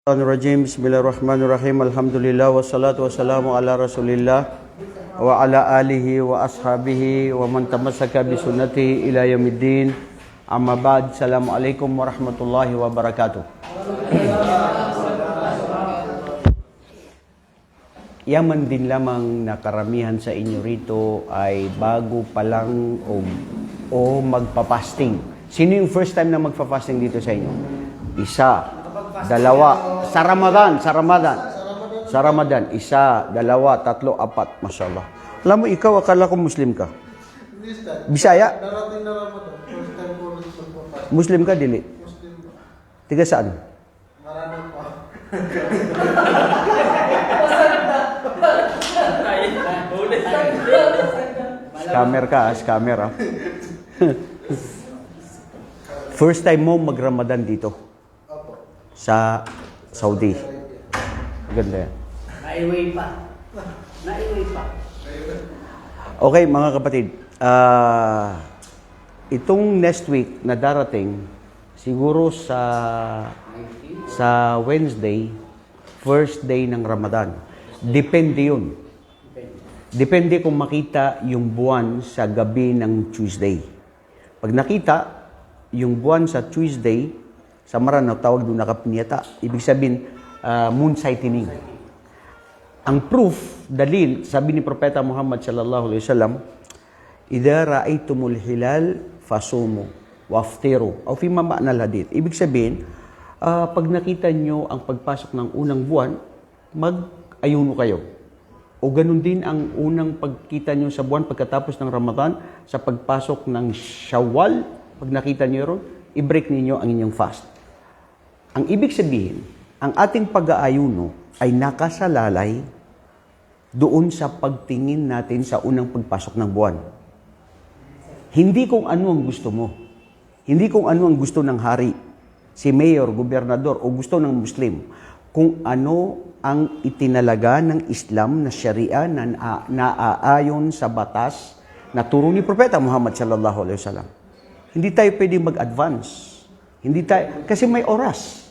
Rajim. Bismillahirrahmanirrahim. Alhamdulillah wassalatu wassalamu ala Rasulillah wa ala alihi wa ashabihi wa man tamassaka bi sunnatihi ila yaumiddin. Amma ba'd. Assalamualaikum warahmatullahi wabarakatuh. Yaman din lamang na karamihan sa inyo rito ay bago pa lang o magpa-fasting. Sino yung first time na magpa-fasting dito sa inyo? Isa, dalawa, sa Ramadan, isa, dalawa, tatlo, apat, mashallah. Alam mo, ikaw, akala ko Muslim ka. Bisaya? Muslim ka, dili? Tiga saan? Maraming pa. Scammer ka, scammer ha. First time mo mag-Ramadan dito? Sa Saudi. Ganda yan. Naiway pa. Okay, mga kapatid. Itong next week na darating, siguro sa Wednesday, first day ng Ramadan. Depende yun. Depende kung makita yung buwan sa gabi ng Tuesday. Pag nakita yung buwan sa Tuesday, sa Maran, tawag doon nakapniyata. Ibig sabihin, moon sightening. Ang proof, dalil, sabi ni Propeta Muhammad sallallahu alaihi wasallam, "Idza ra'aytumul hilal fasumu waftiru." O fi ma'na al-hadith. Ibig sabihin, pag nakita nyo ang pagpasok ng unang buwan, mag-ayuno kayo. O ganun din ang unang pagkita nyo sa buwan pagkatapos ng Ramadan, sa pagpasok ng Shawwal, pag nakita nyo ron, i-break ninyo ang inyong fast. Ang ibig sabihin, ang ating pag-aayuno ay nakasalalay doon sa pagtingin natin sa unang pagpasok ng buwan. Hindi kung ano ang gusto mo. Hindi kung ano ang gusto ng hari, si mayor, gobernador, o gusto ng Muslim. Kung ano ang itinalaga ng Islam na Sharia na naaayon sa batas na turo ni Propeta Muhammad sallallahu alaihi wasallam. Hindi tayo pwedeng mag-advance. Kasi may oras.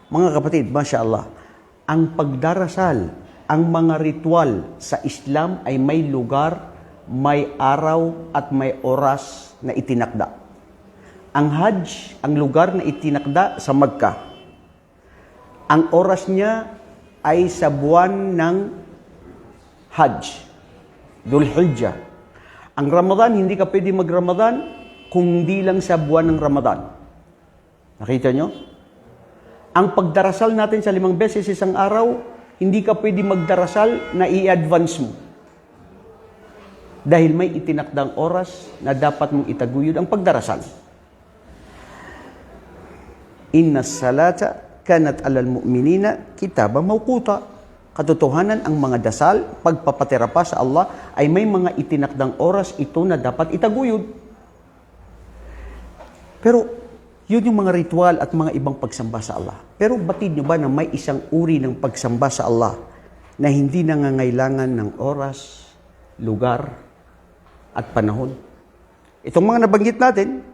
Mga kapatid, mashallah, ang pagdarasal, ang mga ritual sa Islam ay may lugar, may araw, at may oras na itinakda. Ang Hajj, ang lugar na itinakda sa Makkah. Ang oras niya ay sa buwan ng Hajj, Dhul Hijjah. Ang Ramadan, hindi ka pwede mag-Ramadan kung hindi lang sa buwan ng Ramadan. Nakita nyo? Ang pagdarasal natin sa 5 beses isang araw, hindi ka pwede magdarasal na i-advance mo. Dahil may itinakdang oras na dapat mong itaguyod ang pagdarasal. Inna salata kanat alal mu'minina kitaba mawquta. Katotohanan, ang mga dasal, pagpapatira pa sa Allah, ay may mga itinakdang oras ito na dapat itaguyod. Pero yun yung mga ritual at mga ibang pagsamba sa Allah. Pero batid nyo ba na may isang uri ng pagsamba sa Allah na hindi nangangailangan ng oras, lugar, at panahon? Itong mga nabanggit natin,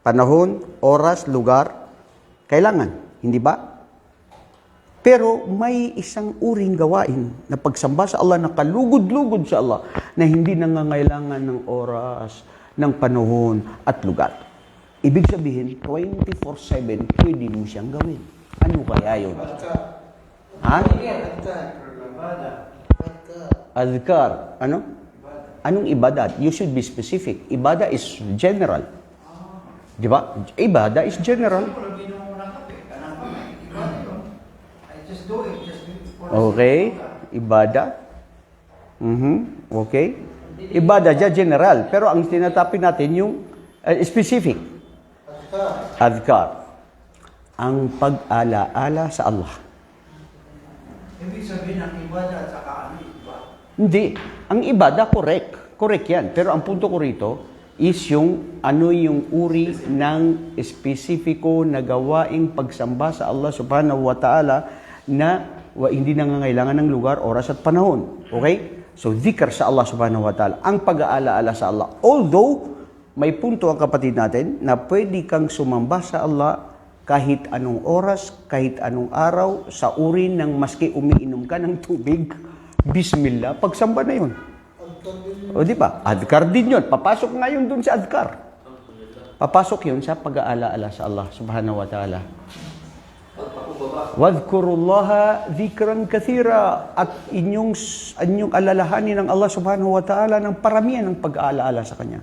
panahon, oras, lugar, kailangan, hindi ba? Pero may isang uring gawain na pagsamba sa Allah, na kalugod-lugod sa Allah, na hindi nangangailangan ng oras, ng panahon, at lugar. Ibig sabihin, 24/7, pwede mo siyang gawin. Ano kaya yun? Ha? Adhkar. Ano? Anong ibadat? You should be specific. Ibadah is general. Di ba? Ibadah is general. Okay. Ibadah. Okay. Ibadah dyan general. Pero ang tinatapin natin yung specific. Adhkar. Ang pag-ala-ala sa Allah. Ibig sabihin ang ibadah at saka ano iba? Hindi. Ang ibadah, correct. Correct yan. Pero ang punto ko rito is yung ano yung uri ng espesipiko na gawaing pagsamba sa Allah subhanahu wa ta'ala na hindi nangangailangan ng lugar, oras at panahon. Okay? So, dhikr sa Allah subhanahu wa ta'ala. Ang pag-aala-ala sa Allah. Although, may punto ang kapatid natin na pwede kang sumamba sa Allah kahit anong oras, kahit anong araw, sa urin ng maski umiinom ka ng tubig, bismillah, pagsamba na yun. O di ba? Adhkar din yun. Papasok nga yun dun sa adhkar. Papasok yun sa pag-aalaala sa Allah subhanahu wa ta'ala. Wadhkurullaha dhikran kathira, at inyong alalahanin ng Allah subhanahu wa ta'ala ng paramihan ng pag-aalaala sa Kanya.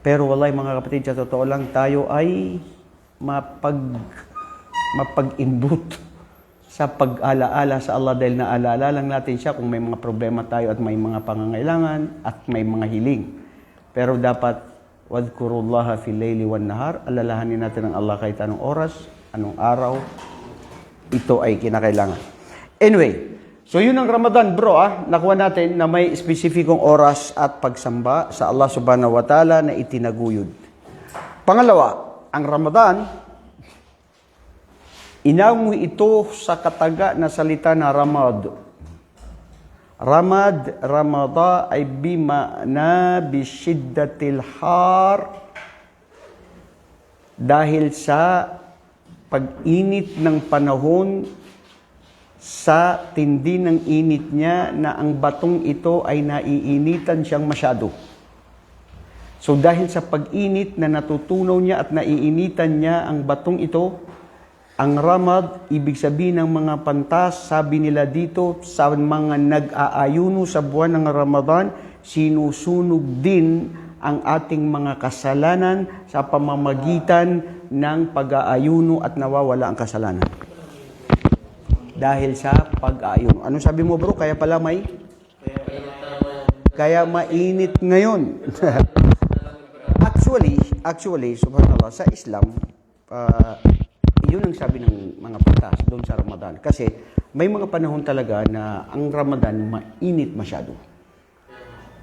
Pero wallahi mga kapatid, sa totoo lang, tayo ay mapag-imbut sa pag-alaala sa Allah dahil naalala lang natin siya kung may mga problema tayo at may mga pangangailangan at may mga hiling. Pero dapat, wadhkurullaha fil layli wan nahar, alalahanin natin ang Allah kahit anong oras, anong araw, ito ay kinakailangan. Anyway, so yun ang Ramadan, bro. Nakuha natin na may spesifikong oras at pagsamba sa Allah subhanahu wa ta'ala na itinaguyod. Pangalawa, ang Ramadan, inangoy ito sa kataga na salita na Ramad. Ramada ay bima'na bisyiddatil har, dahil sa pag-init ng panahon, sa tindi ng init niya, na ang batong ito ay naiinitan siyang masyado. So dahil sa pag-init na natutunaw niya at naiinitan niya ang batong ito, ang Ramad, ibig sabihin ng mga pantas, sabi nila dito, sa mga nag-aayuno sa buwan ng Ramadan, sinusunog din ang ating mga kasalanan sa pamamagitan ng pag-aayuno at nawawala ang kasalanan. Dahil sa pag-aayuno. Ano sabi mo, bro? Kaya pala may? Kaya mainit ngayon. Actually, subhanallah, sa Islam, yun ang sabi ng mga pantas doon sa Ramadan. Kasi may mga panahon talaga na ang Ramadan mainit masyado.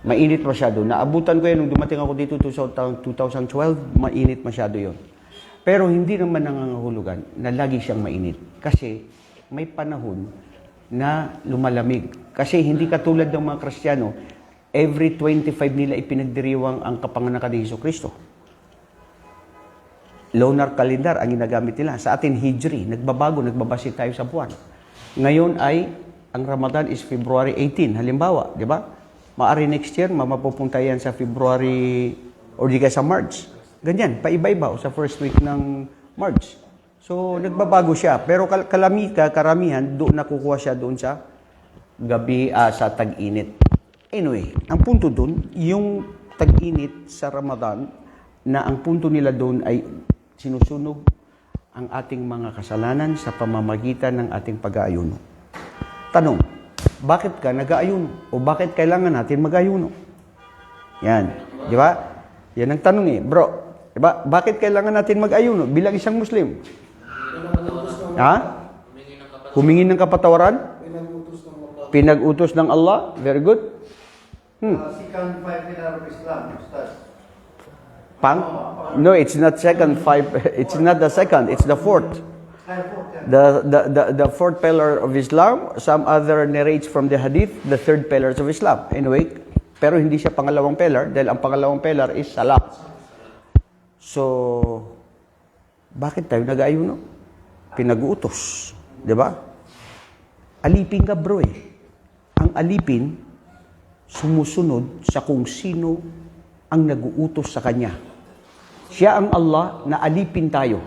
Mainit masyado. Naabutan ko yan nung dumating ako dito 2012, mainit masyado yon. Pero hindi naman nangangahulugan na lagi siyang mainit. Kasi may panahon na lumalamig. Kasi hindi katulad ng mga Kristiyano, every 25 nila ipinagdiriwang ang kapanganakan ni Jesucristo. Lunar calendar ang ginagamit nila. Sa atin, Hijri. Nagbabago, nagbabase tayo sa buwan. Ngayon ay, ang Ramadan is February 18. Halimbawa, di ba? Maari next year, mapupunta yan sa February or di kaya sa March. Ganyan, paiba-iba o sa first week ng March. So, nagbabago siya. Pero karamihan, doon nakukuha siya doon sa gabi, sa tag-init. Anyway, ang punto doon, yung tag-init sa Ramadan, na ang punto nila doon ay sinusunog ang ating mga kasalanan sa pamamagitan ng ating pag-aayuno. Tanong, bakit ka nag-aayuno? O bakit kailangan natin mag-ayuno? Yan. Di ba? Yan ang tanong eh. Bro, di ba? Bakit kailangan natin mag-ayuno bilang isang Muslim? Ha? Humingi ng kapatawaran? Pinag-utos ng Allah? Very good. Second 5 pillar of Islam, Ustaz. No, it's not second 5. It's not the second. It's the fourth. The fourth pillar of Islam. Some other narrates from the Hadith, the third pillars of Islam. Anyway, pero hindi siya pangalawang pillar dahil ang pangalawang pillar is salat. So, bakit tayo nag-aayuno? Pinag-uutos, di ba? Alipin ka, bro eh. Ang alipin, sumusunod sa kung sino ang nag-uutos sa kanya. Siya ang Allah na alipin tayo.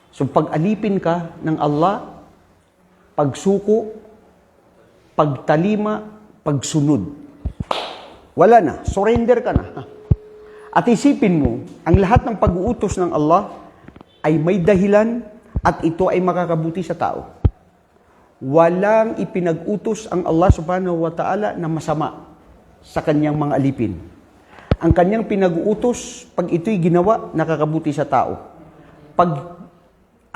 So pag alipin ka ng Allah, pagsuko, pagtalima, pagsunod. Wala na, surrender ka na. At isipin mo, ang lahat ng pag-uutos ng Allah ay may dahilan at ito ay makakabuti sa tao. Walang ipinag-utos ang Allah subhanahu wa ta'ala na masama sa kanyang mga alipin. Ang kanyang pinag-uutos, pag ito'y ginawa, nakakabuti sa tao. Pag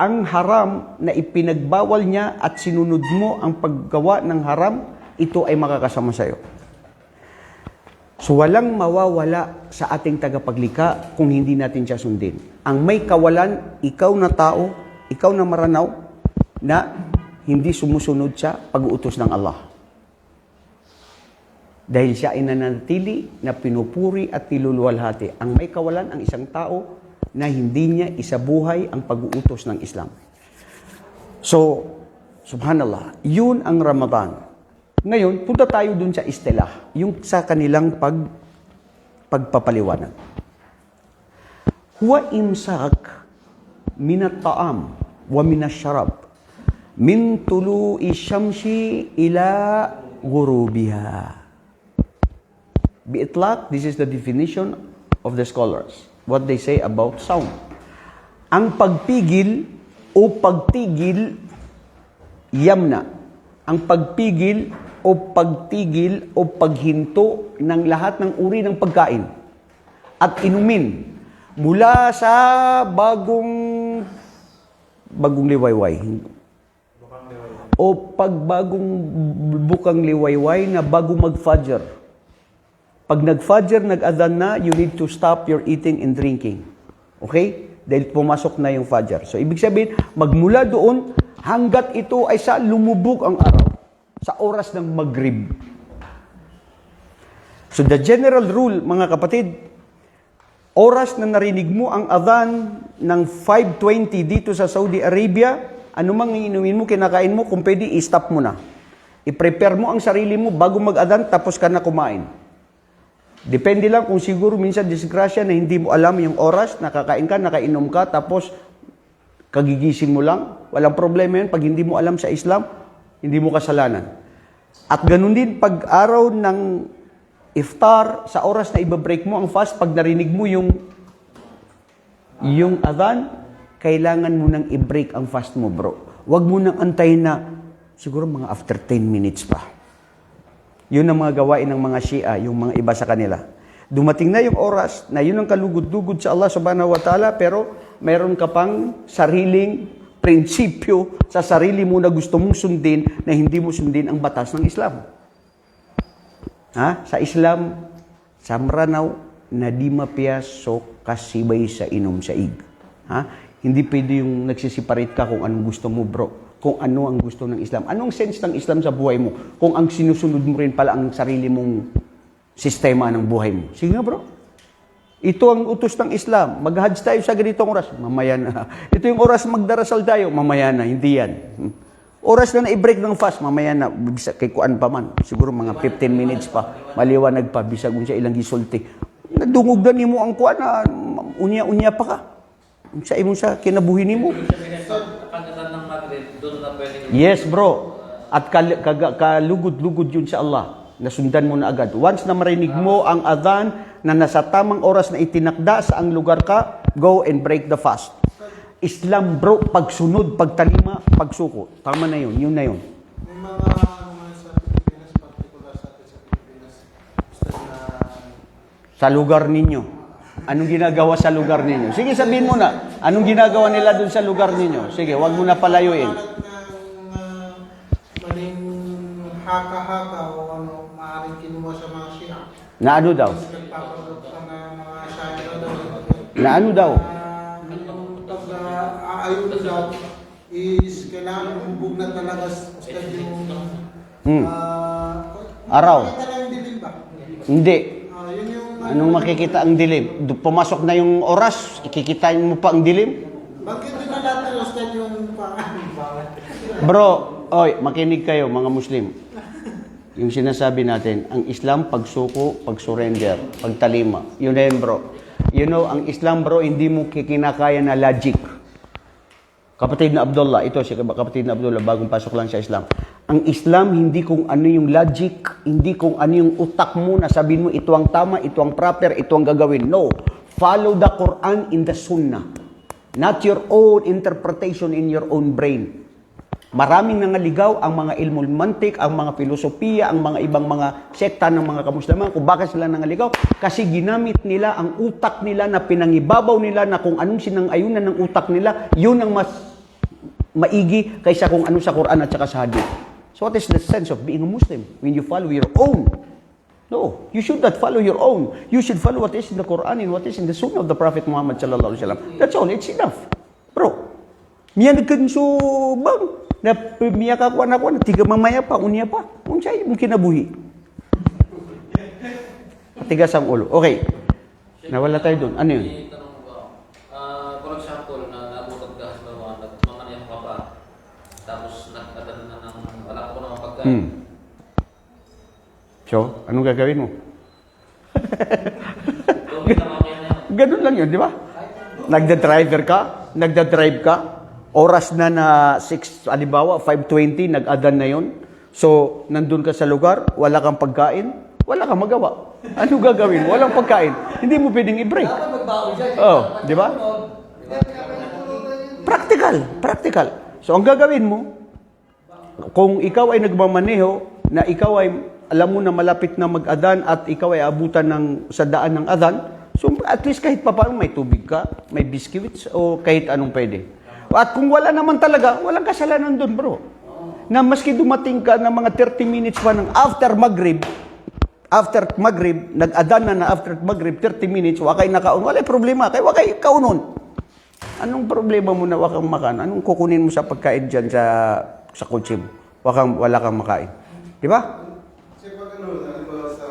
ang haram na ipinagbawal niya at sinunod mo ang paggawa ng haram, ito ay makakasama sa iyo. So walang mawawala sa ating tagapaglikha kung hindi natin siya sundin. Ang may kawalan, ikaw na tao, ikaw na maranaw, na hindi sumusunod sa pag-uutos ng Allah. Dahil siya ay nananatili na pinupuri at niluluwalhati. Ang may kawalan, ang isang tao na hindi niya isabuhay ang pag-uutos ng Islam. So, subhanallah, yun ang Ramadan. Ngayon, punta tayo dun sa istilah, yung sa kanilang pagpapaliwanag. Huwa imsak minat ta'am wa minasharab min tulu'i syamsi ila ghurubiha. Biitlaq, this is the definition of the scholars. What they say about saum. Ang pagpigil o pagtigil, yamna. Ang pagpigil o pagtigil o paghinto ng lahat ng uri ng pagkain at inumin mula sa bagong liwayway o pagbagong bukang liwayway na bago mag-fajr. Pag nag-fajr, nag-adhan na, you need to stop your eating and drinking. Okay? Dahil pumasok na yung fajr. So, ibig sabihin, magmula doon, hanggat ito ay sa lumubog ang araw. Sa oras ng Maghrib. So, the general rule, mga kapatid, oras na narinig mo ang adhan ng 5:20 dito sa Saudi Arabia, anumang inumin mo, kinakain mo, kung pwede, i-stop mo na. I-prepare mo ang sarili mo bago mag-adhan, tapos ka na kumain. Depende lang kung siguro minsan disgrasya na hindi mo alam yung oras, nakakain ka, nakainom ka, tapos kagigising mo lang. Walang problema yun. Pag hindi mo alam sa Islam, hindi mo kasalanan. At ganun din, pag araw ng iftar, sa oras na ibabreak mo ang fast, pag narinig mo yung adhan, kailangan mo nang i-break ang fast mo, bro. Huwag mo nang antayin na, siguro mga after 10 minutes pa. Yun ang mga gawain ng mga Shia, yung mga iba sa kanila. Dumating na yung oras na yun ang kalugod-lugod sa Allah subhanahu wa ta'ala, pero mayroon ka pang sariling prinsipyo sa sarili mo na gusto mong sundin na hindi mo sundin ang batas ng Islam. Ha? Sa Islam, samranaw na di mapiyasok kasibay sa inom sa ig. Ha? Hindi pwede yung nagsisiparate ka kung anong gusto mo, bro. Kung ano ang gusto ng Islam. Anong sense ng Islam sa buhay mo? Kung ang sinusunod mo rin pala ang sarili mong sistema ng buhay mo. Sige nga, bro. Ito ang utos ng Islam. Mag-hajj tayo sa ganitong oras. Mamaya na. Ito yung oras magdarasal tayo. Mamaya na. Hindi yan. Oras na i-break ng fast. Mamaya na. Kay kuan pa man. Siguro mga 15 minutes pa. Maliwanag pa. Bisag kung siya ilang gisulti. Nadungog na mo ang kuan na unya-unya pa ka. Sa imong sa kinabuhi mo. Yes, bro. At kalugod-lugod yun sa Allah. Nasundan mo na agad. Once na marinig mo ang adhan na nasa tamang oras na itinakda sa ang lugar ka, go and break the fast. Islam, bro, pagsunod, pagtalima, pagsuko. Tama na yun. Yun na yun. May mga sa Pilipinas, particular sa atin sa Pilipinas, sa lugar ninyo. Anong ginagawa sa lugar ninyo? Sige, sabihin mo na. Anong ginagawa nila dun sa lugar ninyo? Sige, wag mo na palayuin. Maling haka-haka o ano, maaaring kinuha sa mga Shia. Na ano daw? Nagpapagod ka na mga Shia daw. Na ano daw? Ang aayon daw is kailangan hubog na talaga sa yung Araw. Makita lang yung dilim ba? Hindi. Yun yung Anong makikita ang dilim? Pumasok na yung oras, kikitain mo pa ang dilim? bakit din na natin ustad yung Bro, oy, makinig kayo mga Muslim. Yung sinasabi natin, ang Islam pagsuko, pagsurrender, pagtalima. Yun na yun, bro. You know, ang Islam, bro, hindi mo kinakaya na logic. Kapatid na Abdullah, ito si kapatid na Abdullah, bagong pasok lang sa Islam. Ang Islam, hindi kung ano yung logic, hindi kung ano yung utak mo na sabihin mo, ito ang tama, ito ang proper, ito ang gagawin. No. Follow the Quran in the Sunnah. Not your own interpretation in your own brain. Maraming nangaligaw ang mga ilmul mantik, ang mga filosofiya, ang mga ibang mga sekta ng mga kamuslaman. Kung bakit sila nangaligaw? Kasi ginamit nila ang utak nila na pinangibabaw nila na kung anong sinang-ayunan ng utak nila, yun ang mas maigi kaysa kung ano sa Quran at saka sa Hadith. So what is the sense of being a Muslim when you follow your own? No, you should not follow your own. You should follow what is in the Quran and what is in the Sunnah of the Prophet Muhammad sallallahu alaihi wasallam. That's all. It's enough, bro. Miya nagkansubang na miya kakuan ako na tiga mamaya pa, unya pa. Unsay mong kinabuhi. Tigas ang ulo. Okay. Nawala tayo doon. Ano yun? Tapos nagtatanong na ng wala ko naman pagkain. Hmm. So, anong gagawin mo? Tubig na okay na yun. Ganun lang yun, di ba? Nagda-drive ka, oras na 6, halimbawa, 5:20, nag-adan na yun. So, nandun ka sa lugar, wala kang pagkain, wala kang magawa. Ano gagawin mo? Walang pagkain. Hindi mo pwedeng i-break. Oh, di ba? Practical. So, ang gagawin mo, kung ikaw ay nagmamaneho, na ikaw ay alam mo na malapit na mag-adan at ikaw ay abutan sa daan ng adan, so at least kahit pa paano may tubig ka, may biscuits o kahit anong pwede. At kung wala naman talaga, walang kasalanan doon, bro. Na maski dumating ka ng mga 30 minutes pa ng after Maghrib, nag-adan na after Maghrib, 30 minutes, wakay nakaon, wala problema, kaya wakay kaunon. Anong problema mo na wakang makan? Anong kukunin mo sa pagkain dyan sa kotse mo? Wala kang makain. Di ba? Kasi pag halimbawa sa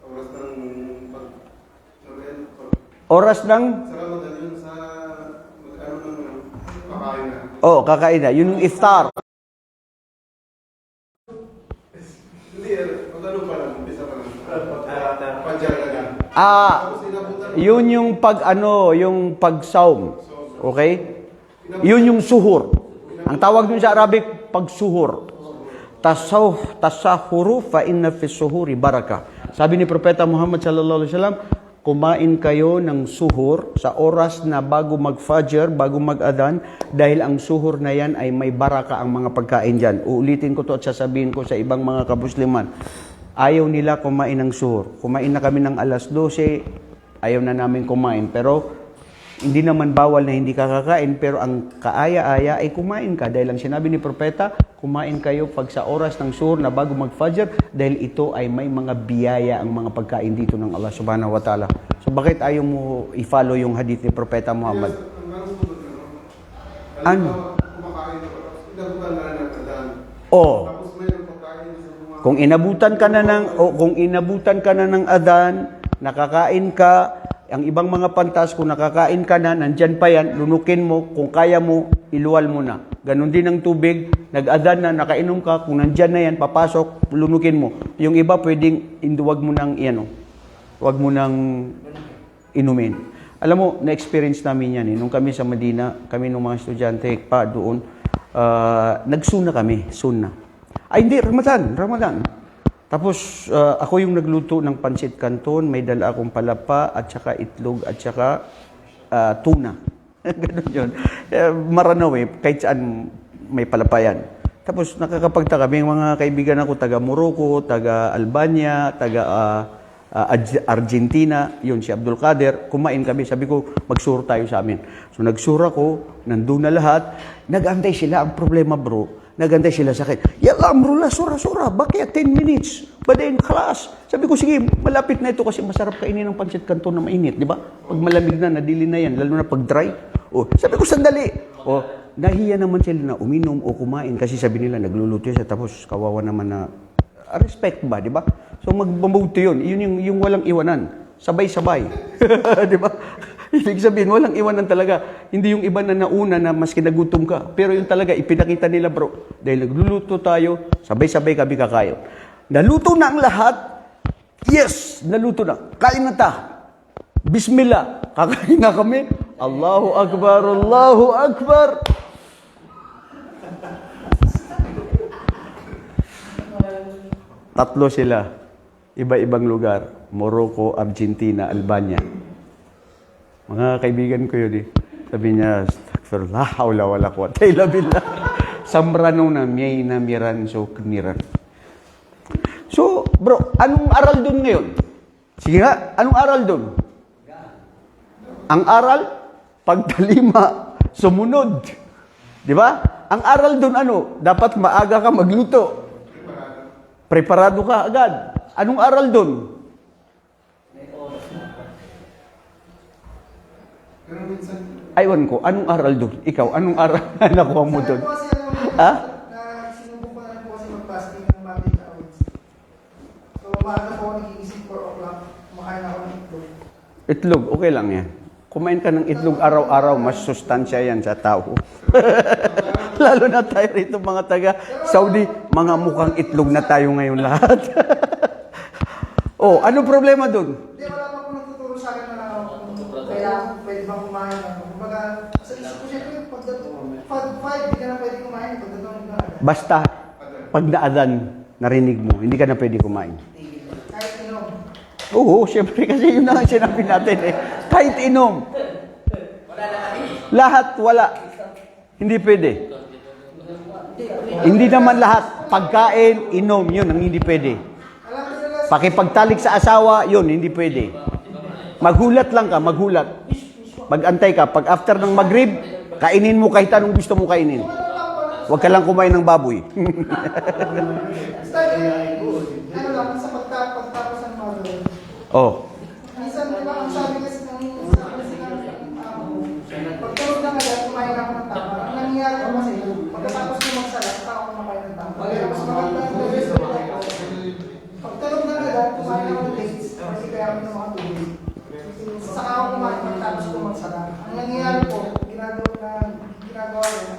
oras ng Oras ng... sa Ramadan, yun sa ng kakain na. Oh, kakain na. Yun yung iftar. Hindi, pag pa lang, umpisa pa lang. Panjar na lang. Tapos inabutan mo. Yun yung yung pag-saum. Okay? Yun yung suhur. Ang tawag dun sa Arabic, pag-suhur. Tasahuru fa inna fi suhuri baraka. Sabi ni Propeta Muhammad sallallahu alaihi wasallam, kumain kayo ng suhur sa oras na bago mag-fajr, bago mag-adhan, dahil ang suhur na yan ay may baraka ang mga pagkain dyan. Uulitin ko to at sasabihin ko sa ibang mga kabusliman. Ayaw nila kumain ng suhur. Kumain na kami ng alas 12, ayaw na namin kumain. Pero hindi naman bawal na hindi ka kakain, pero ang kaaya-aya ay kumain ka. Dahil ang sinabi ni Propeta, kumain kayo pag sa oras ng suhur na bago mag-fajr, dahil ito ay may mga biyaya ang mga pagkain dito ng Allah subhanahu wa ta'ala. So bakit ayaw mo i-follow yung hadith ni Propeta Muhammad? Ano? Kumakain na tapos inabutan na lang ng Oh. Tapos mayroon pagkain sa mga... Kung inabutan ka na ng adan, nakakain ka, ang ibang mga pantas, kung nakakain ka na, nandyan pa yan, lunukin mo, kung kaya mo, iluwal mo na. Ganon din ang tubig, nag-adan na, nakainom ka, kung nandyan na yan, papasok, lunukin mo. Yung iba, pwedeng, wag mo nang, wag mo nang inumin. Alam mo, na-experience namin yan. Nung kami sa Medina, kami nung mga estudyante pa doon, nagsuna kami, sunna. Ay, hindi, Ramadan. Tapos, ako yung nagluto ng pancit canton, may dala akong palapa, at saka itlog, at saka tuna. Ganun yun. Maranaw kahit saan may palapa yan. Tapos, nakakapagtaka, may mga kaibigan ako, taga Morocco, taga Albania, taga Argentina, yun si Abdul Qadir, kumain kami, sabi ko, magsuro tayo sa amin. So, nagsura ko, nandun na lahat, nag-antay sila, ang problema bro, nagantay sila sa akin. Yalla, amrullah, sura. Bakit 10 minutes? Badayin, class. Sabi ko, sige, malapit na ito kasi masarap kainin ng pancit canton na mainit, di ba? Pag malamig na, nadili na yan, lalo na pag dry. Oh, sabi ko, sandali. Oh, nahiya naman sila na uminom o kumain kasi sabi nila, nagluluto siya, tapos kawawa naman na respect ba, di ba? So, magbabuti yun. Yun yung walang iwanan. Sabay-sabay. Di ba? Ibig sabihin, walang iwanan talaga. Hindi yung iba na nauna na maski nagutom ka. Pero yung talaga, ipinakita nila bro. Dahil nagluluto tayo, sabay-sabay kami kakain. Naluto na ang lahat. Yes, naluto na. Kain na ta. Bismillah. Kakain na kami. Allahu Akbar, Allahu Akbar. Tatlo sila. Iba-ibang lugar. Morocco, Argentina, Albania. Mga kaibigan ko yun eh. Sabi niya, astaghfirullah, hawla wala quwwata illa billah. Samrano na miyay na miran so kniran. So, bro, anong aral dun ngayon? Sige nga, anong aral dun? Ang aral, pagtalima, sumunod. Di ba? Ang aral dun ano? Dapat maaga ka magluto. Preparado ka agad. Anong aral dun? Pero minsan, Aywan ko, anong aral doon? Ikaw, anong aral na nakuha mo doon? Ha? Sinubukan ko na po kasi mag-fasting ng Monday to Wednesday. So, umaga po ako nagigising 4 o'clock, kumakain ako ng itlog. Itlog, okay lang yan. Kumain ka ng itlog araw-araw, mas sustansya yan sa tao. Lalo na tayo rito mga taga Saudi, mga mukhang itlog na tayo ngayon lahat. Oh, ano problema dun? Hindi, wala pa po nagtuturo sa akin na kailangan pwede bang kumain. Kumbaga, sa isip ko siyempre, pag 5, hindi ka na pwede kumain. Pagdating na agad. Basta, pag naadan, narinig mo, hindi ka na pwede kumain. Kahit inom. Oo, syempre kasi yun na ang sinabi natin eh. Kahit inom. Lahat, wala. Hindi pwede. Hindi naman lahat. Pagkain, inom, yun ang hindi pwede. Pakipagtalik sa asawa, yun, hindi pwede. Maghulat lang ka, maghulat. Mag-antay ka. Pag after ng Maghrib, kainin mo kahit anong gusto mo kainin. Huwag ka lang kumain ng baboy. Start, ano lang, sa pagtapos ng mother. Oh. Minsan, di ba, ang sabi kasi ng pagtulog ng agad, kumain ako ng tama. Ang nangyayari ko kasi, pagkatapos ko magsala, saka ako kumakain ng tama. Kaya mas maganda ang gawin ko. Pagtulog ng agad, kumain ako ng dates, kasi kaya ako ng mga tubig. Saka ako kumain pagkatapos ko magsala. Ang nangyayari ko, ginagawa ko,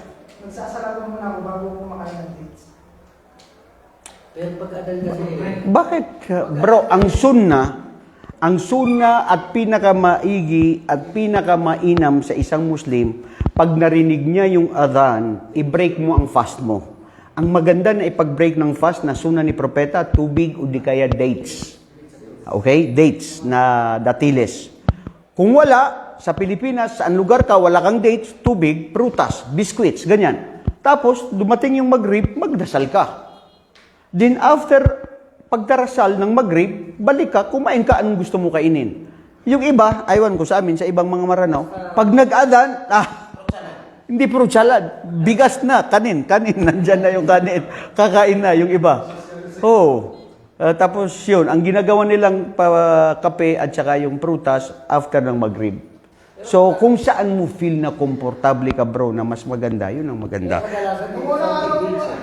nagsasala ko muna ako bago ko kumakain ng dates. Pero pag-adal kasi, Bakit? Bro, ang sunna at pinakamaigi at pinakamainam sa isang Muslim, pag narinig niya yung adhan, i-break mo ang fast mo. Ang maganda na ipag-break ng fast na sunna ni Propeta, tubig o di kaya dates. Okay? Dates na datiles. Kung wala, sa Pilipinas, saan lugar ka, wala kang dates, tubig, prutas, biscuits, ganyan. Tapos, dumating yung Maghrib, magdasal ka. Then after pagdarasal ng Maghrib, balik ka, kumain ka anong gusto mo kainin. Yung iba, aywan ko sa amin, sa ibang mga Maranaw, pag nag-adan, hindi fruit salad, bigas na, kanin, nandyan na yung kanin, kakain na yung iba. Oh, tapos yun, ang ginagawa nilang kape at saka yung prutas after ng Maghrib. So, kung saan mo feel na komportable ka, bro, na mas maganda, yun ang maganda.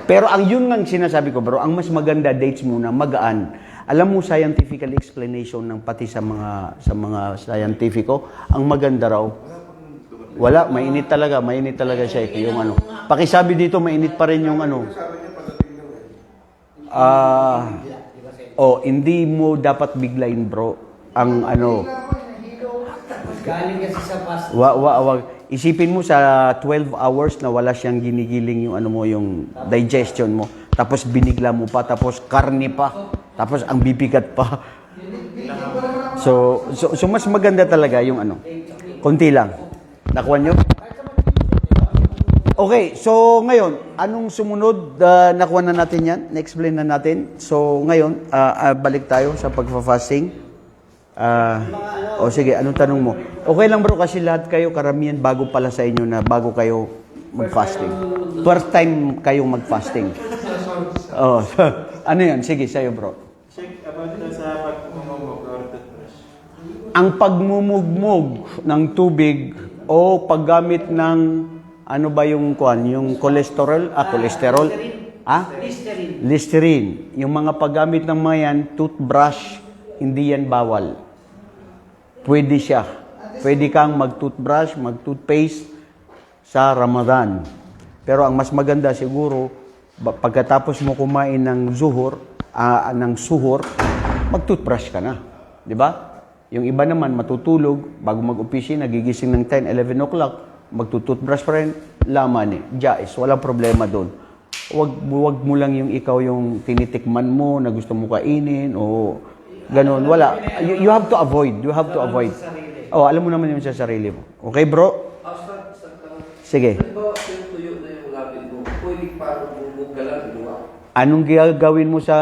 Pero ang yun nga sinasabi ko, bro, ang mas maganda, dates muna, magaan. Alam mo, scientific explanation ng pati sa mga scientifico, ang maganda raw, wala, mainit talaga siya. Yung ano. Pakisabi dito, mainit pa rin yung ano. Hindi mo dapat biglayin, bro, ang ano. galing kasi sa past. Wag. Isipin mo sa 12 hours na wala siyang ginigiling yung ano mo, yung digestion mo. Tapos binigla mo pa, tapos karne pa. Tapos ang bibigat pa. So mas maganda talaga yung ano. Konti lang. Nakuha nyo? Okay, so ngayon, anong sumunod? Nakuha na natin yan. Na-explain na natin. So ngayon, balik tayo sa pagfa-fasting. Sige, anong tanong mo? Okay lang bro, kasi lahat kayo, karamihan, bago pala sa inyo na bago kayo mag-fasting. First time kayong mag-fasting. Ano yan? Sige, sa'yo bro. Check about sa pagmumugmog or toothbrush. Ang pagmumugmog ng tubig o paggamit ng, ano ba yung cholesterol? Cholesterol? Listerine. Yung mga paggamit ng mga yan, toothbrush, hindi yan bawal. Pwede siya. Pwede kang mag-toothbrush, mag-toothpaste sa Ramadan. Pero ang mas maganda siguro, pagkatapos mo kumain ng suhur, mag-toothbrush ka na. Di ba? Yung iba naman matutulog, bago mag-opisina, nagigising ng 10, 11 o'clock, mag-toothbrush pa rin, laman jais, walang problema doon. Wag mo lang yung ikaw yung tinitikman mo na gusto mo kainin o ganon, wala. You have to avoid. Alam mo naman yun sa sarili mo. Okay, bro? Sige. Halimbawa, yung tuyo na yung labi mo, pwede parang bumugalan, diba? Anong gagawin mo sa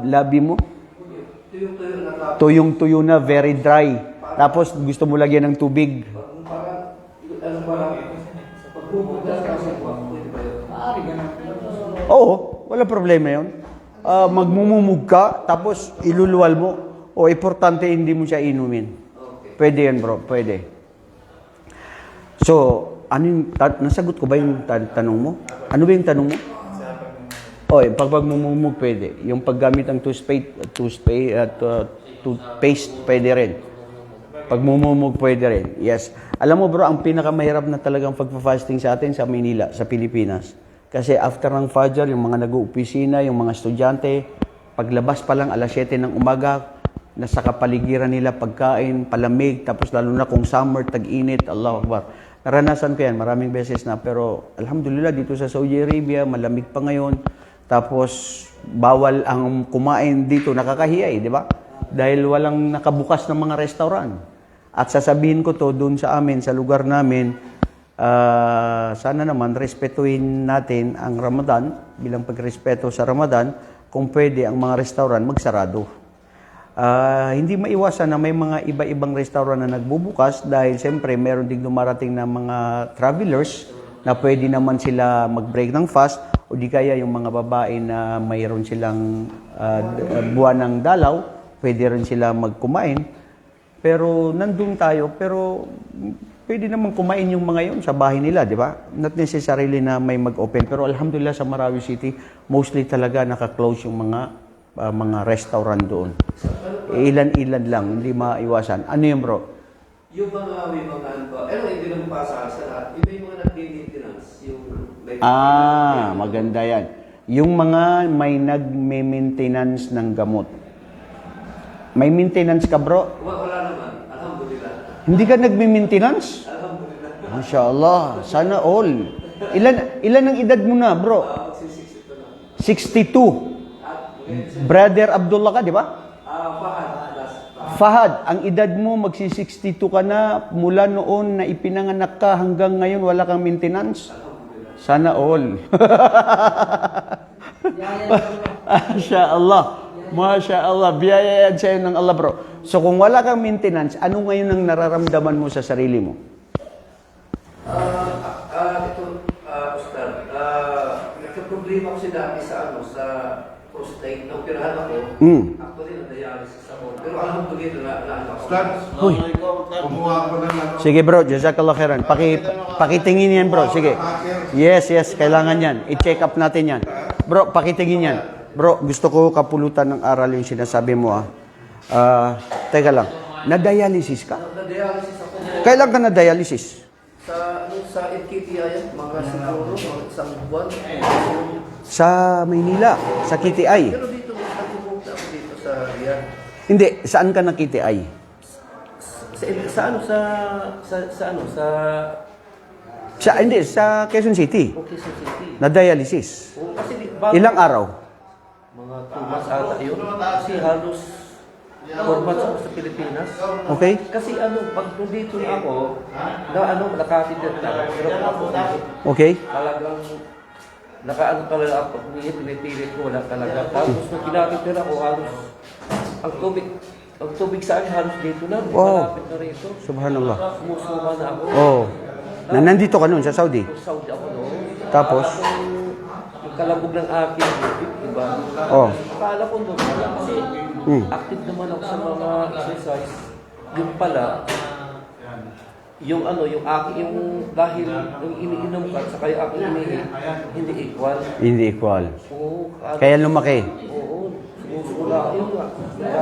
labi mo? Tuyong-tuyo na labi. Tuyong-tuyo na, very dry. Tapos gusto mo lagyan ng tubig. Parang, sa pagbubugal kasi, pwede ba yun? Maaari ganun. Oo, wala problema yun. Magmumumug ka, tapos iluluwal mo. Importante hindi mo siya inumin. Pwede yan bro, pwede. So, nasagot ko ba yung tanong mo? Ano ba yung tanong mo? Yung pagmumumug pwede. Yung paggamit ng toothpaste, pwede rin. Pagmumumog pwede rin. Yes. Alam mo bro, ang pinakamahirap na talagang pagpa-fasting sa atin sa Manila, sa Pilipinas. Kasi after ng Fajr, yung mga nag-uopisina, yung mga estudyante, paglabas pa lang alas 7 ng umaga, nasa kapaligiran nila pagkain, palamig, tapos lalo na kung summer, tag-init, Allahu Akbar. Naranasan ko yan, maraming beses na, pero alhamdulillah dito sa Saudi Arabia, malamig pa ngayon, tapos bawal ang kumain dito, nakakahiya di ba? Dahil walang nakabukas ng mga restaurant. At sasabihin ko to doon sa amin, sa lugar namin, sana naman respetuhin natin ang Ramadan, bilang pagrespeto sa Ramadan, kung pwede ang mga restaurant magsarado. Hindi maiwasan na may mga iba-ibang restaurant na nagbubukas dahil siyempre meron ding dumarating na mga travelers na pwede naman sila mag-break ng fast o di kaya yung mga babae na mayroon silang buwan ng dalaw, pwede rin sila magkumain. Pero nandun tayo, pero pwede naman kumain yung mga yun sa bahay nila, di ba? Not necessarily na may mag-open. Pero alhamdulillah sa Marawi City, mostly talaga naka-close yung mga restaurant doon. Ilan-ilan lang, hindi maiwasan. Ano yun bro? Yung mga may mga ano ba, hindi naman pasa sa lahat. Yung may mga nag-maintenance, yung like, Maganda yan. Yung mga may nag-maintenance ng gamot. May maintenance ka bro? wala naman, alhamdulillah. Hindi ka nag-maintenance? Alhamdulillah. Masya Allah, sana all. Ilan ang edad mo na bro? 62. Brother Abdullah ka, di ba? Fahad, ang edad mo, magsi-62 ka na, mula noon na ipinanganak ka hanggang ngayon, wala kang maintenance? Sana all. Masya Allah. Masya Allah. Biyaya yan sa'yo ng Allah, bro. So kung wala kang maintenance, ano ngayon ang nararamdaman mo sa sarili mo? Ustad, nagka-problema ko dati sa prostate, na-operahan ako. Actually, na-dialysis ako. Pero alhamdulillah, na ako. Ustad, Uy. kumuha ko ng ano. Sige bro, jazakallah khairan. Pakitingin yan bro, sige. Yes, kailangan yan. I-check up natin yan. Bro, pakitingin yan. Bro, gusto ko kapulutan ng aral yung sinasabi mo teka lang, na-dialysis ka? Na-dialysis ako. Kailan ka na-dialysis? Sa NKTI, mga siguro, mga isang buwan. Sa Maynila, sa KTI. Pero dito, nag-move ako dito sa Riyadh. Hindi, saan ka na KTI? Hindi, sa Quezon City. Okay, sa city. Na-dialysis. Kasi Ilang araw? mga 2 months ata yun. Kasi halos 4 months ako sa Pilipinas. Okay? Kasi pag nandito na ako, nakatitid na ako. Pero ako, Okay? talagang, talaga ako. Pag pinipilit ko, wala talaga. Tapos nung kinakitid ako, halos, ang tubig sa akin halos dito na. Wow. Malapit na rito. Subhanallah. Sumusuma na ako. Oh. Nandito ka noon sa Saudi? Saudi ako noon. Tapos? Yung kalabog ng akin, diba? Oh. Akala ko doon, kasi active naman ako sa mga exercise. Yung pala, yung dahil yung iniinom ka, saka yung aking inihi, hindi equal. Hindi equal. Oo. Kaya lumaki. Oo. Sumusula. Yun nga.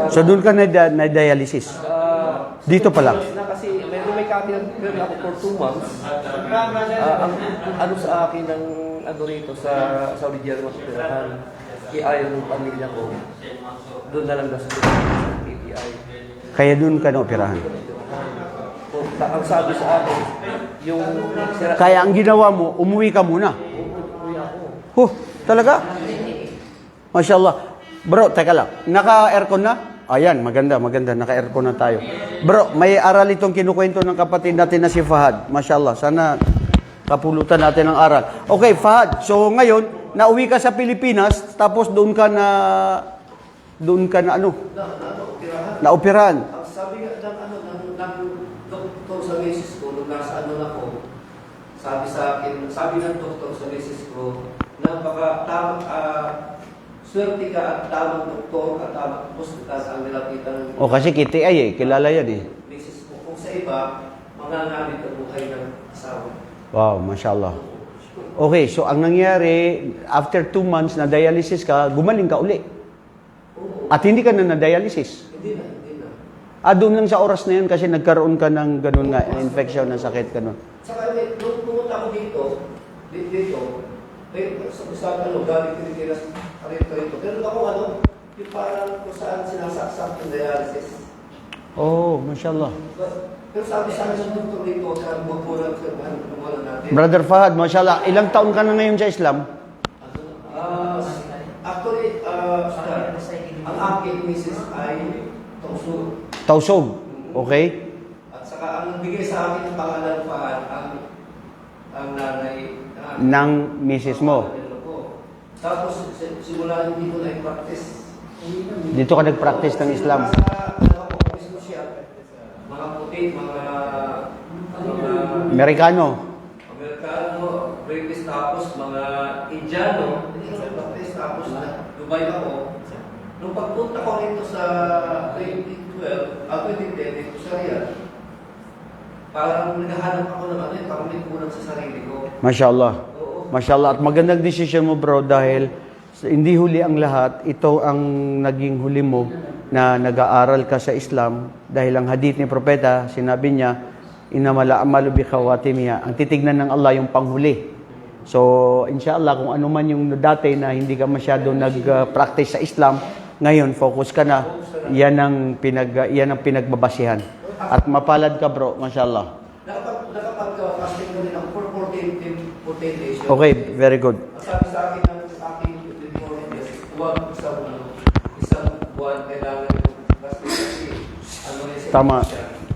So doon ka na-dialysis? Dito pa lang? Kasi may katin ako for 2 months. Ang sa akin ng rito sa Saudi Arabia matutirahan, ayaw ng pamilya ko. Doon na lang sa PTI. Kaya doon ka na-operahan? Ang sabi sa akin, yung Kaya ang ginawa mo, umuwi ka muna? Talaga? Masya Allah. Bro, teka lang. Naka-aircon na? Ayan, maganda. Naka-aircon na tayo. Bro, may aral itong kinukwento ng kapatid natin na si Fahad. Masya Allah. Sana kapulutan natin ang aral. Okay, Fahad. So ngayon, nauwi ka sa Pilipinas, tapos doon ka na naoperahan. ang sabi ng doktor sa misis ko, nung nasa ako, sabi ng doktor sa misis ko, swerte ka at tamang doktor at tamang hospital ang nilapitan ng Kasi KTI kilala yan misis ko. Kung sa iba, mangangamit ang buhay ng asawa. Wow, Masya Allah. Okay, so ang nangyari, after 2 months na dialysis ka, gumaling ka uli. At hindi ka na na-dialysis. Hindi na. Doon lang sa oras na yun kasi nagkaroon ka ng ganun nga, infection, ng sakit, ganun. Saka nung pumunta ako dito, sa galing Pilipinas, rito. Pero ako yung parang kung saan sinasaksak yung dialysis. Oh, mashallah. Pero sabi sa akin sa doktor dito, sa magpulang natin. Brother Fahad, mashallah, ilang taon ka na ngayon sa Islam? Actually, ang aking misis ay Tausug. Tausog. Okay? At saka ang bigay sa akin ng pangalan Fahad, ang nanay Ng misis mo. Tapos simula hindi ko na-practice. Dito ka nag-practice ng Islam. Mga puti, mga Amerikano. British, tapos mga Indiano, tapos Dubai ako. Nung pagpunta ko rito sa 2010 dito sa Riyadh, parang naghahanap ako ng parang may kulang sa sarili ko. Mashallah. Oo. Mashallah. At magandang desisyon mo, bro, dahil hindi huli ang lahat. Ito ang naging huli mo na nag-aaral ka sa Islam dahil ang hadith ni Propeta, sinabi niya, inamala amalu bi khawatimiha. Ang titignan ng Allah yung panghuli. So, inshallah, kung ano man yung dati na hindi ka masyado nag-practice sa Islam, ngayon, focus ka na. Yan ang pinagbabasihan. At mapalad ka, bro, mashallah. Nakapag-fasting ko rin ako for 14 days. Okay, very good. Sabi sa akin ng aking isang buwan kailangan yung fasting kasi Tama.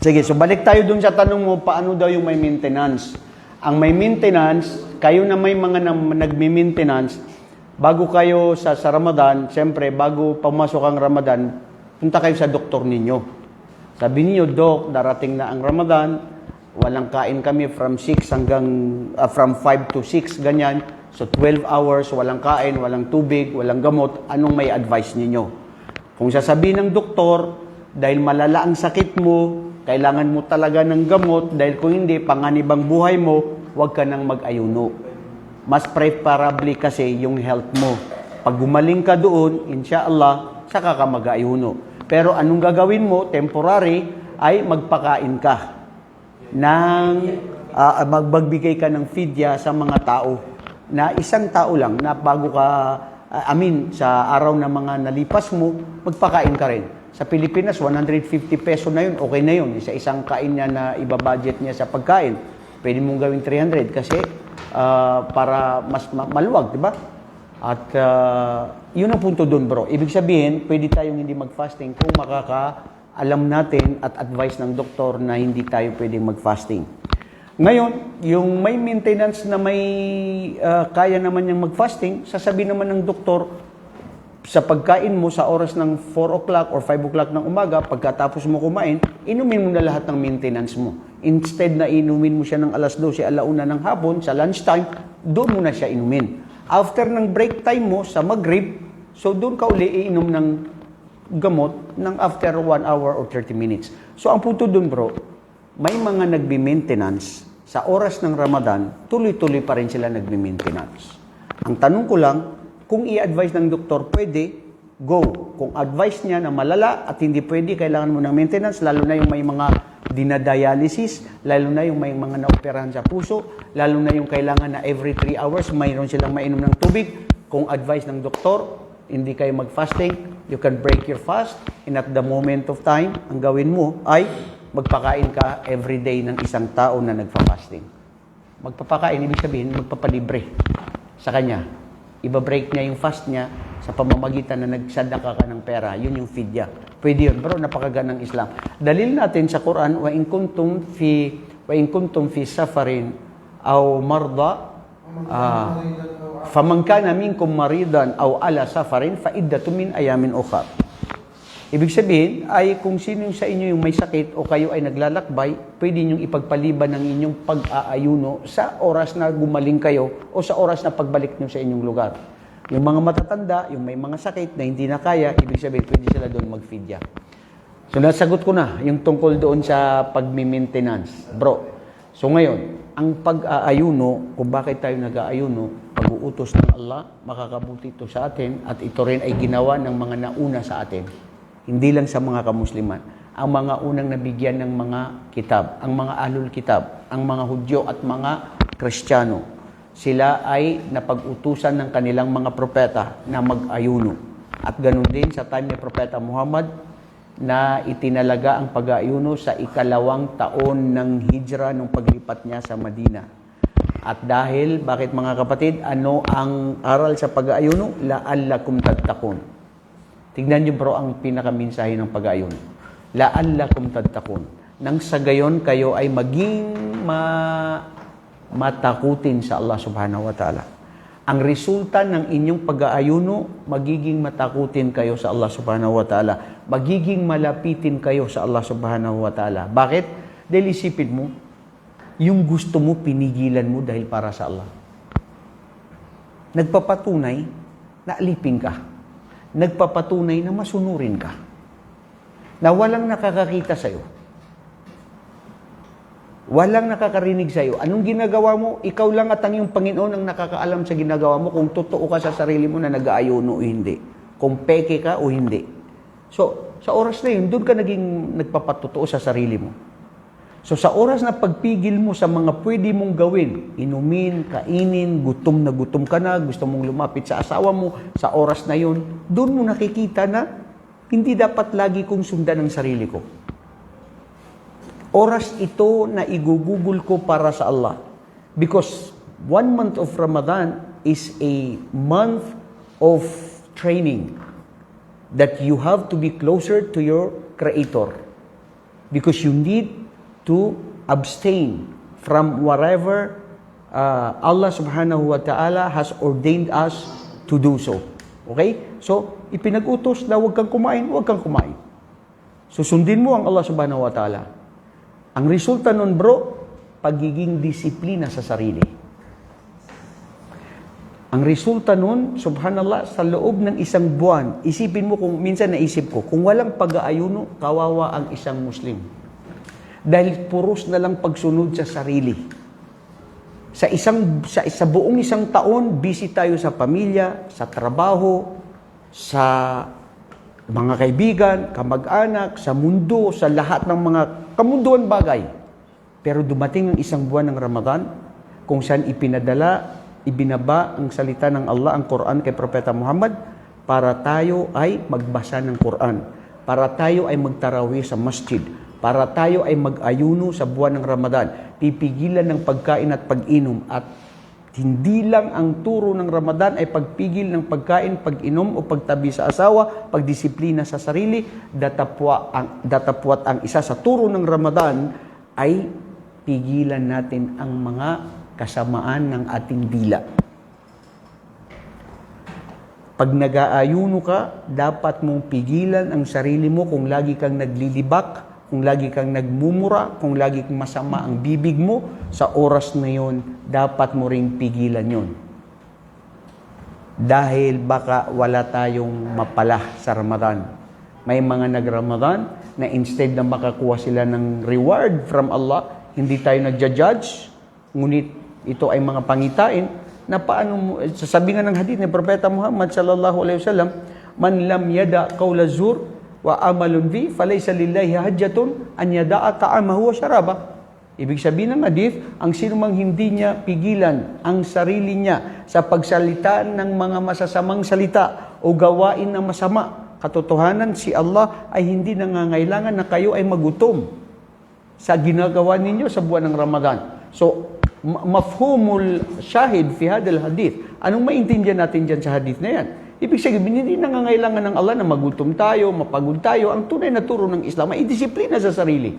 Sige, so balik tayo dun sa tanong mo, paano daw yung may maintenance? Ang may maintenance, kayo na may mga nagmi-maintenance, bago kayo sa Ramadan, siyempre, bago pumasok ang Ramadan, punta kayo sa doktor ninyo. Sabi niyo, Dok, darating na ang Ramadan, walang kain kami from 5 to 6, ganyan. So 12 hours, walang kain, walang tubig, walang gamot, anong may advice ninyo? Kung sasabihin ng doktor, dahil malala ang sakit mo, kailangan mo talaga ng gamot, dahil kung hindi, panganibang buhay mo, huwag ka nang mag-ayuno. Mas preferably kasi yung health mo. Pag gumaling ka doon, inshallah, saka ka mag-ayuno. Pero anong gagawin mo, temporary, ay magpakain ka. Magbigay ka ng fidya sa mga tao. Na isang tao lang, na bago ka, sa araw na mga nalipas mo, magpakain ka rin. Sa Pilipinas, 150 peso na yun, okay na yun. Isang kain niya na iba-budget niya sa pagkain. Pwede mong gawing 300 kasi para mas maluwag, di ba? At yun ang punto doon, bro. Ibig sabihin, pwede tayong hindi mag-fasting kung makakaalam natin at advice ng doktor na hindi tayo pwedeng mag-fasting. Ngayon, yung may maintenance na may kaya naman niyang mag-fasting, sasabihin naman ng doktor, sa pagkain mo sa oras ng 4 o'clock or 5 o'clock ng umaga, pagkatapos mo kumain, inumin mo na lahat ng maintenance mo. Instead na inumin mo siya ng alas 12, alauna ng hapon, sa lunchtime, doon mo na siya inumin. After ng break time mo sa Maghrib, so doon ka uli iinom ng gamot ng after 1 hour or 30 minutes. So ang punto doon, bro, may mga nagbi-maintenance sa oras ng Ramadan, tuloy-tuloy pa rin sila nagbi-maintenance. Ang tanong ko lang, kung i-advise ng doktor, pwede, go. Kung advice niya na malala at hindi pwede, kailangan mo ng maintenance, lalo na yung may mga dinadialysis, lalo na yung may mga naoperahan sa puso, lalo na yung kailangan na every 3 hours, mayroon silang mainom ng tubig. Kung advice ng doktor, hindi kayo mag-fasting, you can break your fast, and at the moment of time, ang gawin mo ay magpakain ka every day ng isang tao na nagpa-fasting. Magpapakain, ibig sabihin, magpapalibre sa kanya. Iba-break niya yung fast niya sa pamamagitan na nagsadaka ka ng pera. Yun yung fidya. Pwede yun. Bro, napakagandang Islam. Dalil natin sa Quran, wa in kuntum fi safarin aw marda faman kana minkum maridan aw ala safarin fa iddatu min ayamin ukhra. Ibig sabihin ay kung sino sa inyo yung may sakit o kayo ay naglalakbay, pwede ninyong ipagpaliban ng inyong pag-aayuno sa oras na gumaling kayo o sa oras na pagbalik niyo sa inyong lugar. Yung mga matatanda, yung may mga sakit na hindi na kaya, ibig sabihin pwede sila doon mag-fidya. So nasagot ko na yung tungkol doon sa pag-maintenance. Bro, so ngayon, ang pag-aayuno, kung bakit tayo nag-aayuno, pag-uutos ng Allah, makakabuti ito sa atin at ito rin ay ginawa ng mga nauna sa atin. Hindi lang sa mga kamusliman. ang mga unang nabigyan ng mga kitab, ang mga ahlul kitab, ang mga Hudyo at mga Kristiyano. Sila ay napag-utusan ng kanilang mga propeta na mag-ayuno. At ganun din sa time ni Propeta Muhammad na itinalaga ang pag-ayuno sa ikalawang taon ng hijra nung paglipat niya sa Madina. At dahil, bakit mga kapatid, ano ang aral sa pag-ayuno? La'allakum tattaqun. Tignan niyo bro ang pinakaminsahe ng pag-ayuno. La'allakum tattaqun. Nang sa gayon kayo ay maging matakutin sa Allah subhanahu wa ta'ala. Ang resulta ng inyong pag-aayuno, magiging matakutin kayo sa Allah subhanahu wa ta'ala. Magiging malapitin kayo sa Allah subhanahu wa ta'ala. Bakit? Dahil isipin mo, yung gusto mo, pinigilan mo dahil para sa Allah. Nagpapatunay na alipin ka. Nagpapatunay na masunurin ka. Na walang nakakakita sa'yo. Walang nakakarinig sa'yo. Anong ginagawa mo? Ikaw lang at ang iyong Panginoon ang nakakaalam sa ginagawa mo kung totoo ka sa sarili mo na nag-aayuno o hindi. Kung peke ka o hindi. So, sa oras na yun, doon ka naging nagpapatotoo sa sarili mo. So, sa oras na pagpigil mo sa mga pwede mong gawin, inumin, kainin, gutom na gutom ka na, gusto mong lumapit sa asawa mo, sa oras na yun, doon mo nakikita na hindi dapat lagi kong sundan ang sarili ko. Oras ito na igugugol ko para sa Allah. Because 1 month of Ramadan is a month of training that you have to be closer to your Creator. Because you need to abstain from whatever Allah subhanahu wa ta'ala has ordained us to do so. Okay? So, ipinag-utos na huwag kang kumain, huwag kang kumain. Susundin mo ang Allah subhanahu wa ta'ala. Ang resulta nun, bro, pagiging disiplina sa sarili. Ang resulta nun, subhanallah, sa loob ng isang buwan, isipin mo kung minsan naisip ko, kung walang pag-aayuno, kawawa ang isang Muslim. Dahil puros na lang pagsunod sa sarili. Sa buong isang taon, busy tayo sa pamilya, sa trabaho, sa mga kaibigan, kamag-anak, sa mundo, sa lahat ng mga kamunduan bagay. Pero dumating ang isang buwan ng Ramadan, kung saan ibinaba ang salita ng Allah, ang Quran kay Propeta Muhammad, para tayo ay magbasa ng Quran, para tayo ay magtarawih sa masjid, para tayo ay mag-ayuno sa buwan ng Ramadan, pipigilan ng pagkain at pag-inom, at hindi lang ang turo ng Ramadan ay pagpigil ng pagkain, pag-inom o pagtabi sa asawa, pagdisiplina sa sarili, datapwat ang isa sa turo ng Ramadan ay pigilan natin ang mga kasamaan ng ating dila. Pag nag-aayuno ka, dapat mong pigilan ang sarili mo kung lagi kang naglilibak, kung lagi kang nagmumura, kung lagi kang masama ang bibig mo, sa oras na yon, dapat mo ring pigilan yon. Dahil baka wala tayong mapala sa Ramadan. May mga nag-Ramadan na instead na makakuha sila ng reward from Allah, hindi tayo nagja-judge, ngunit ito ay mga pangitain, na paano, sasabi nga ng hadith ni Propeta Muhammad sallallahu alaihi wasallam, man lam yada qawla zur wa amalun bi falaysa lillahi hajjatun an yada'a ta'amahu wa syaraba. Ibig sabihin ng hadith, ang sinumang hindi niya pigilan ang sarili niya sa pagsalita ng mga masasamang salita o gawain ng masama, katotohanan si Allah ay hindi nangangailangan na kayo ay magutom sa ginagawa ninyo sa buwan ng Ramadan. So, mafhumul shahid fi hadal hadith. Anong maintindihan natin dyan sa hadith na yan? Ibig sabihin, hindi nangangailangan ng Allah na magutom tayo, mapagod tayo. Ang tunay na turo ng Islam ay disiplina sa sarili.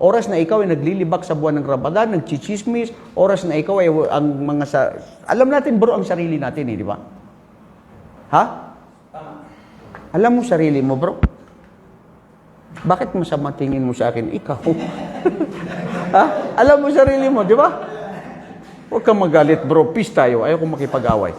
Oras na ikaw ay naglilibak sa buwan ng Ramadan, nagchichismis, oras na ikaw ay ang mga alam natin bro ang sarili natin di ba? Ha? Alam mo sarili mo bro? Bakit masama tingin mo sa akin? Ikaw. Ha? Alam mo sarili mo, di ba? Huwag kang magalit bro, peace tayo. Ayaw kong makipag-away.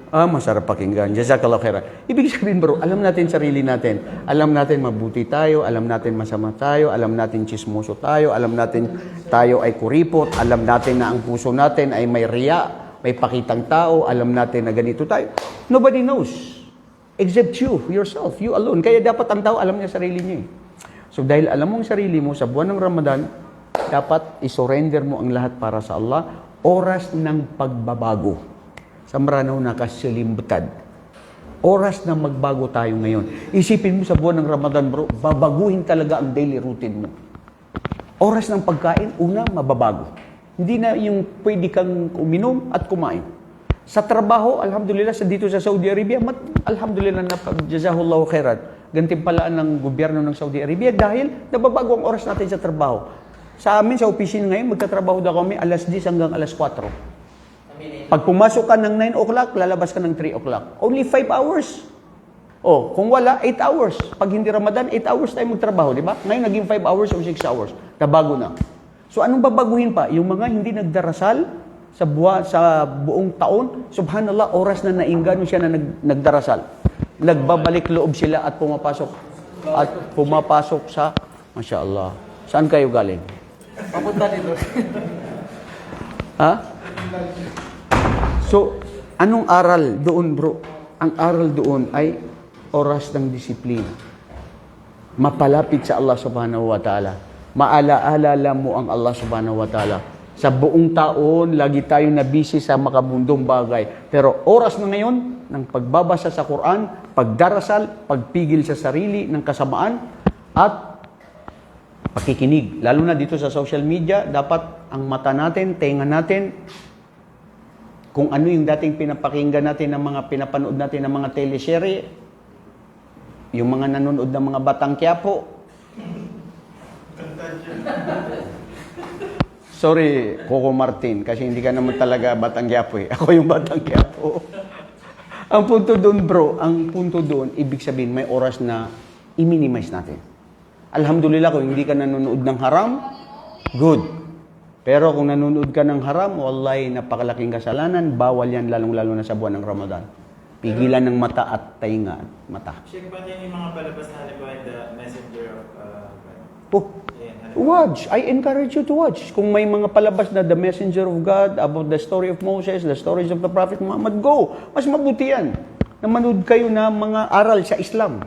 Masarap pakinggan. Jazakallah khairan. Ibig sabihin bro, alam natin sarili natin. Alam natin mabuti tayo, alam natin masama tayo, alam natin chismoso tayo, alam natin tayo ay kuripot, alam natin na ang puso natin ay may riya, may pakitang tao, alam natin na ganito tayo. Nobody knows except you, yourself, you alone. Kaya dapat ang tao alam niya sarili niya. So dahil alam mo ang sarili mo sa buwan ng Ramadan, dapat isurrender mo ang lahat para sa Allah. Oras ng pagbabago. Sa maranaw na kasilimtad. Oras na magbago tayo ngayon. Isipin mo sa buwan ng Ramadan, bro, babaguhin talaga ang daily routine mo. Oras ng pagkain, una, mababago. Hindi na yung pwede kang uminom at kumain. Sa trabaho, alhamdulillah, dito sa Saudi Arabia, alhamdulillah, jazahullahu khairan. Gantimpalaan ng gobyerno ng Saudi Arabia dahil nababago ang oras natin sa trabaho. Sa amin, sa opisina ngayon, magtatrabaho daw kami alas 10 hanggang alas 4. Pag pumasok ka ng 9 o'clock, lalabas ka ng 3 o'clock. Only 5 hours. Oh, kung wala, 8 hours. Pag hindi Ramadan, 8 hours tayo magtrabaho, di ba? Ngayon, naging 5 hours o 6 hours. Nabago na. So, anong babaguhin pa? Yung mga hindi nagdarasal sa buong taon, subhanallah, oras na nainggano siya na nagdarasal. Nagbabalik loob sila at pumapasok sa, Masya Allah. Saan kayo galing? Papunta dito. Ha? So, anong aral doon, bro? Ang aral doon ay oras ng disiplina. Mapalapit sa Allah subhanahu wa ta'ala. Maalaala mo ang Allah subhanahu wa ta'ala. Sa buong taon, lagi tayo na busy sa makabundong bagay. Pero oras na ngayon, ng pagbabasa sa Quran, pagdarasal, pagpigil sa sarili ng kasamaan, at pakikinig. Lalo na dito sa social media, dapat ang mata natin, tenga natin, kung ano yung dating pinapakinggan natin ng mga pinapanood natin ng mga teleserye, yung mga nanonood ng mga Batang Quiapo. Sorry, Coco Martin, kasi hindi ka naman talaga Batang Quiapo eh. Ako yung Batang Quiapo. Ang punto doon, bro, ang punto doon, ibig sabihin, may oras na i-minimize natin. Alhamdulillah, kung hindi ka nanonood ng haram, good. Pero kung nanonood ka ng haram, wallahi, napakalaking kasalanan, bawal yan, lalong-lalo na sa buwan ng Ramadan. Pigilan ng mata at tainga at mata. Check ba niya yung mga palabas na halimbawa the messenger of Oh, watch. I encourage you to watch. Kung may mga palabas na The Messenger of God, about the story of Moses, the stories of the Prophet Muhammad, go. Mas mabuti yan. Namanood kayo na mga aral sa Islam.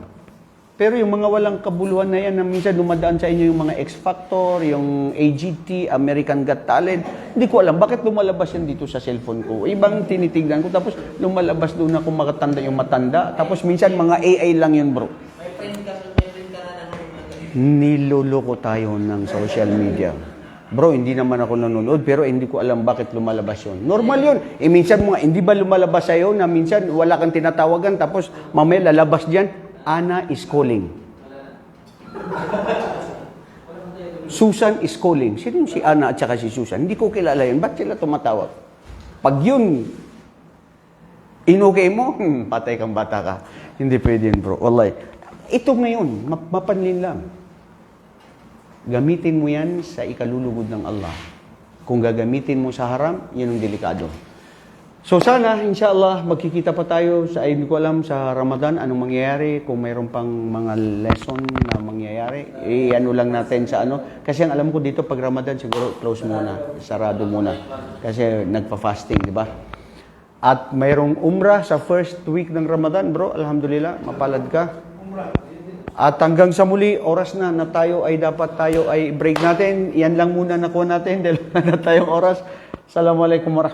Pero yung mga walang kabuluhan na yan, na minsan dumadaan sa inyo yung mga X Factor, yung AGT, American Got Talent, hindi ko alam, bakit lumalabas yan dito sa cellphone ko? Ibang tinitignan ko, tapos lumalabas doon ako makatanda yung matanda, tapos minsan mga AI lang yun, bro. May friend ka na Niloloko tayo ng social media. Bro, hindi naman ako nanonood, pero hindi ko alam bakit lumalabas yun. Normal yun. Minsan mga, hindi ba lumalabas sa'yo na minsan wala kang tinatawagan, tapos mamaya lalabas dyan, Anna is calling. Susan is calling. Sino si Anna at saka si Susan? Hindi ko kilala yun. Ba't sila tumatawag? Pag yun, inukay mo, patay kang bata ka. Hindi pwede yun, bro. Wallahi. Ito ngayon, mapanlin lang. Gamitin mo yan sa ikalulugod ng Allah. Kung gagamitin mo sa haram, yun ang delikado. So sana, inshallah, magkikita pa tayo sa, hindi ko alam, sa Ramadan, anong mangyayari, kung mayroon pang mga lesson na mangyayari, ano lang natin sa ano. Kasi ang alam ko dito, pag Ramadan, siguro close muna, sarado muna. Kasi nagpa-fasting, di ba? At mayroong umrah sa first week ng Ramadan, bro, alhamdulillah, mapalad ka. At hanggang sa muli, oras na tayo ay break natin. Yan lang muna nakuha natin dahil wala na tayong oras. Assalamualaikum warahmatullahi wabarakatuh.